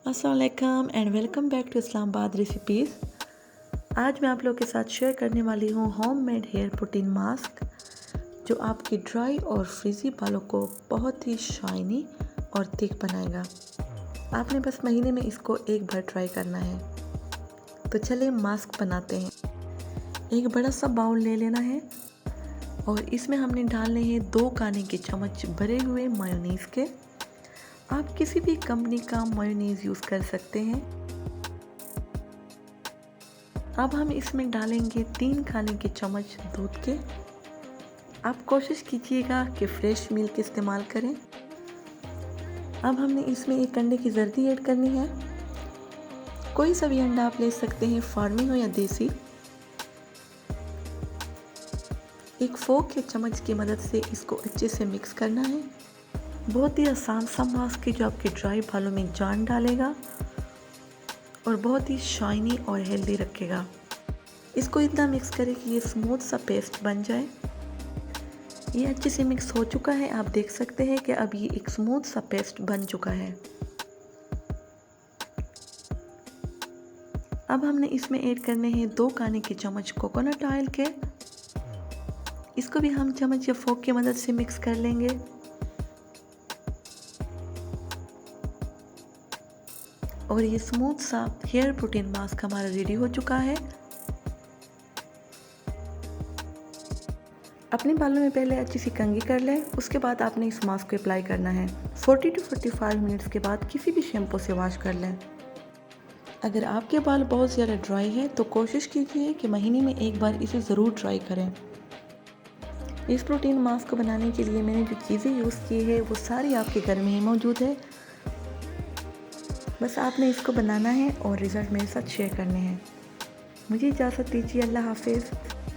अस्सलाम and welcome back to Islamabad recipes. आज मैं आप लोगों के साथ शेयर करने वाली हूँ होममेड हेयर प्रोटीन मास्क, जो आपके ड्राई और फ्रीजी बालों को बहुत ही शाइनी और थिक बनाएगा। आपने बस महीने में इसको एक बार ट्राई करना है। तो चलिए मास्क बनाते हैं। एक बड़ा सा बाउल ले लेना है और इसमें हमने डालने हैं 2 खाने के चम्मच भरे हुए मायोनीज़ के। आप किसी भी कंपनी का मायोनीज़ यूज़ कर सकते हैं। अब हम इसमें डालेंगे 3 खाने के चम्मच दूध के। आप कोशिश कीजिएगा कि फ्रेश मिल्क इस्तेमाल करें। अब हमने इसमें एक अंडे की जर्दी ऐड करनी है। कोई सा भी अंडा आप ले सकते हैं, फार्मी हो या देसी। एक फोक या चम्मच की मदद से इसको अच्छे से मिक्स करना है। बहुत ही आसान सा मास्क है जो आपके ड्राई बालों में जान डालेगा और बहुत ही शाइनी और हेल्दी रखेगा। इसको इतना मिक्स करें कि ये स्मूथ सा पेस्ट बन जाए। ये अच्छे से मिक्स हो चुका है। आप देख सकते हैं कि अब ये एक स्मूथ सा पेस्ट बन चुका है। अब हमने इसमें ऐड करने हैं 2 खाने के चम्मच कोकोनट ऑयल के। इसको भी हम चम्मच या फोक की मदद से मिक्स कर लेंगे। और ये स्मूथ सा हेयर प्रोटीन मास्क हमारा रेडी हो चुका है। अपने बालों में पहले अच्छी सी कंघी कर लें, उसके बाद आपने इस मास्क को अप्लाई करना है। 40 to 45 मिनट्स के बाद किसी भी शैम्पू से वॉश कर लें। अगर आपके बाल बहुत ज़्यादा ड्राई हैं तो कोशिश कीजिए कि महीने में एक बार इसे ज़रूर ट्राई करें। इस प्रोटीन मास्क को बनाने के लिए मैंने जो चीज़ें यूज़ की है वो सारी आपके घर में ही मौजूद है। बस आपने इसको बनाना है और रिज़ल्ट मेरे साथ शेयर करने हैं। मुझे इजाज़त दीजिए। अल्लाह हाफिज़।